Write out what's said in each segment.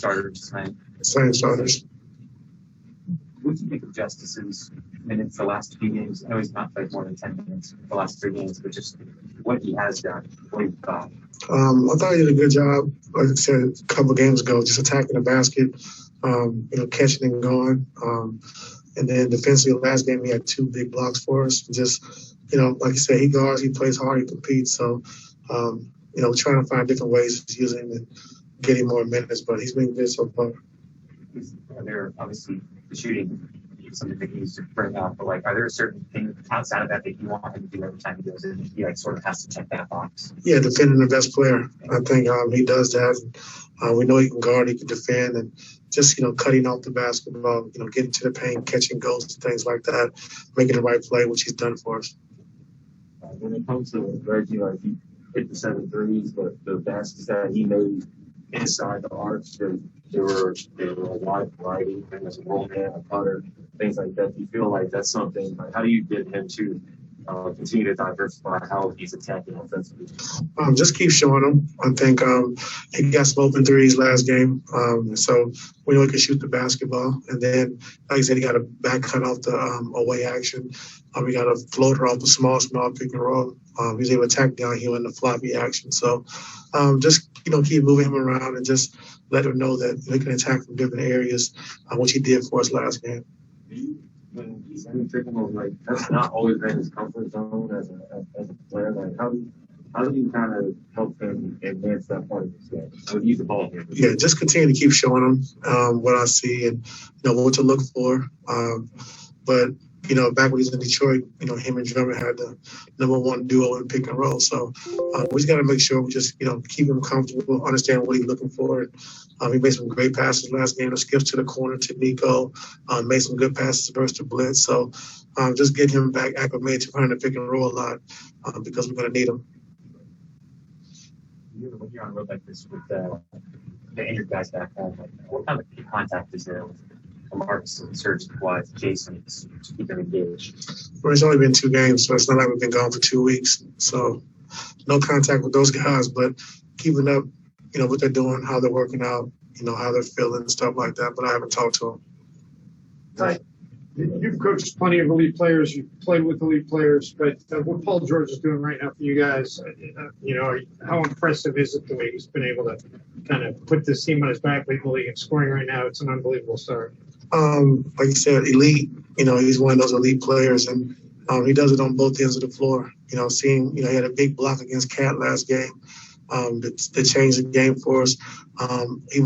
starters tonight? Same starters. What do you think of Justice's minutes the last few games? I know he's not played more than 10 minutes the last 3 games, but just what he has done, what you thought? I thought he did a good job, like I said a couple of games ago, just attacking the basket, catching and going. And then defensively, last game, he had 2 big blocks for us. Just, like you said, he guards, he plays hard, he competes. So, trying to find different ways to use him and get him more minutes, but he's been good so far. There obviously the shooting is something that he needs to bring up, but are there certain things outside of that you want him to do every time he goes in? He sort of has to check that box. Yeah, defending the best player. I think he does that. We know he can guard, he can defend, and just cutting off the basketball, getting to the paint, catching goals and things like that, making the right play, which he's done for us. When it comes to Reggie, he hit the 7 threes, but the baskets that he made inside the arc, they were a wide variety. There was a roll man, a putter, things like that. Do you feel like that's something? How do you get him to continue to diversify how he's attacking offensively? Just keep showing him. I think he got some open threes last game, so we know he can shoot the basketball. And then, like I said, he got a back cut off the away action. We got a floater off the small pick and roll. He's able to attack downhill in the floppy action. So just keep moving him around and just let him know that he can attack from different areas, which he did for us last game. When he's in pick and roll, that's not always been his comfort zone as a player. How do you kind of help him advance that part of his game? Use the ball here. Yeah, just continue to keep showing him what I see and what to look for. But back when he was in Detroit, him and Drummond had the #1 duo in pick and roll. So we just got to make sure we just, keep him comfortable, understand what he's looking for. He made some great passes last game. The skips to the corner to Nico, made some good passes versus the blitz. So just get him back acclimated to running the pick and roll a lot because we're going to need him. When you're on a road like this with the injured guys back home, what kind of contact is there with Marks and Serge-wise, Jason, to keep them engaged? Well, it's only been 2 games, so it's not like we've been gone for 2 weeks. So no contact with those guys, but keeping up, what they're doing, how they're working out, how they're feeling and stuff like that. But I haven't talked to them. Right. You've coached plenty of elite players. You've played with elite players. But what Paul George is doing right now for you guys, how impressive is it the way he's been able to kind of put this team on his back, lead the league in scoring right now? It's an unbelievable start. Like you said, elite. He's one of those elite players, and he does it on both ends of the floor. Seeing, he had a big block against Cat last game that changed the game for us. He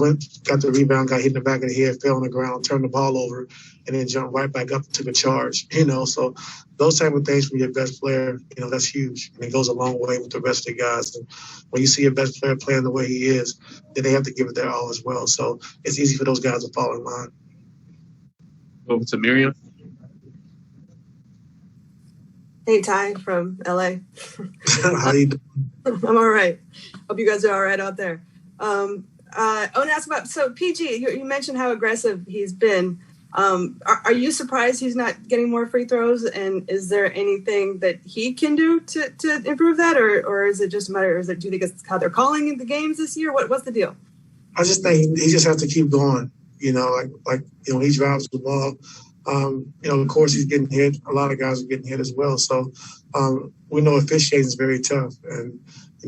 got the rebound, got hit in the back of the head, fell on the ground, turned the ball over, and then jumped right back up and took a charge. So those type of things from your best player, that's huge, and it goes a long way with the rest of the guys. And when you see your best player playing the way he is, then they have to give it their all as well. So it's easy for those guys to fall in line. Over to Miriam. Hey, Ty from LA. How you doing? I'm all right. Hope you guys are all right out there. I want to ask about, so PG, you mentioned how aggressive he's been. Are you surprised he's not getting more free throws? And is there anything that he can do to improve that? Or is it just a matter, do you think it's how they're calling the games this year? What's the deal? I just think he just has to keep going. He drives the ball. Of course, he's getting hit. A lot of guys are getting hit as well. So we know officiating is very tough. And,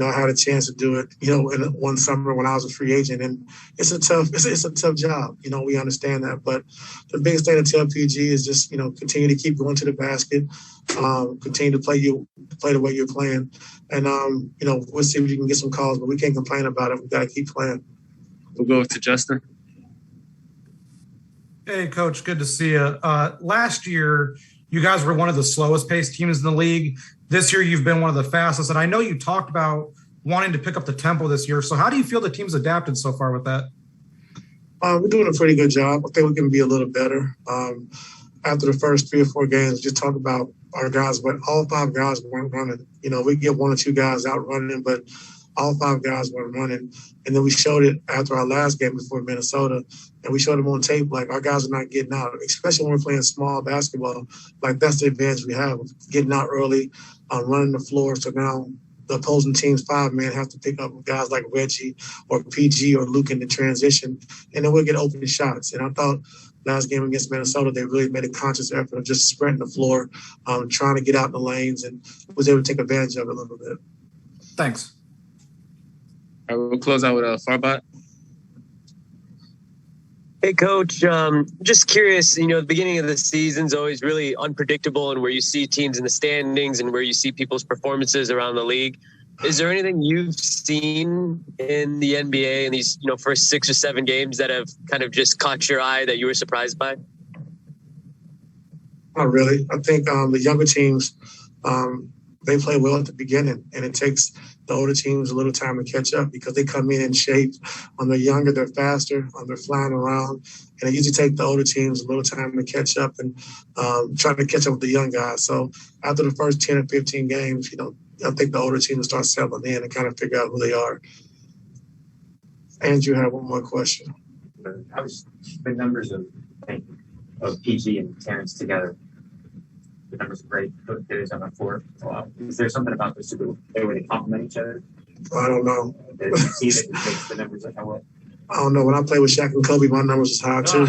I had a chance to do it, in one summer when I was a free agent. And it's a tough job. We understand that. But the biggest thing to tell PG is just, continue to keep going to the basket, continue to play the way you're playing. And, we'll see if you can get some calls, but we can't complain about it. We've got to keep playing. We'll go to Justin. Hey, Coach, good to see you. Last year, you guys were one of the slowest paced teams in the league. This year, you've been one of the fastest. And I know you talked about wanting to pick up the tempo this year. So how do you feel the team's adapted so far with that? We're doing a pretty good job. I think we can be a little better. After the first 3 or 4 games, we just talked about our guys, but all 5 guys weren't running. We get 1 or 2 guys out running, but all 5 guys weren't running. And then we showed it after our last game before Minnesota, and we showed them on tape, our guys are not getting out, especially when we're playing small basketball. That's the advantage we have, getting out early, running the floor. So now the opposing team's 5-man have to pick up guys like Reggie or PG or Luke in the transition, and then we'll get open shots. And I thought last game against Minnesota, they really made a conscious effort of just sprinting the floor, trying to get out in the lanes, and was able to take advantage of it a little bit. Thanks. All right, we'll close out with Farbot. Hey, Coach. Just curious, the beginning of the season is always really unpredictable, and where you see teams in the standings and where you see people's performances around the league. Is there anything you've seen in the NBA in these, first 6 or 7 games that have kind of just caught your eye that you were surprised by? Not really. I think the younger teams, they play well at the beginning, and it takes the older teams a little time to catch up because they come in shape. They're younger, they're faster, they're flying around, and it usually takes the older teams a little time to catch up and try to catch up with the young guys. So after the first 10 or 15 games, I think the older teams will start settling in and kind of figure out who they are. Andrew had one more question. I was the numbers of PG and Terrence together. The numbers are great. Both days on the floor. Is there something about the super the way they complement each other? I don't know. Did you see that it makes the numbers like how well? I don't know. When I played with Shaq and Kobe, my numbers was high too.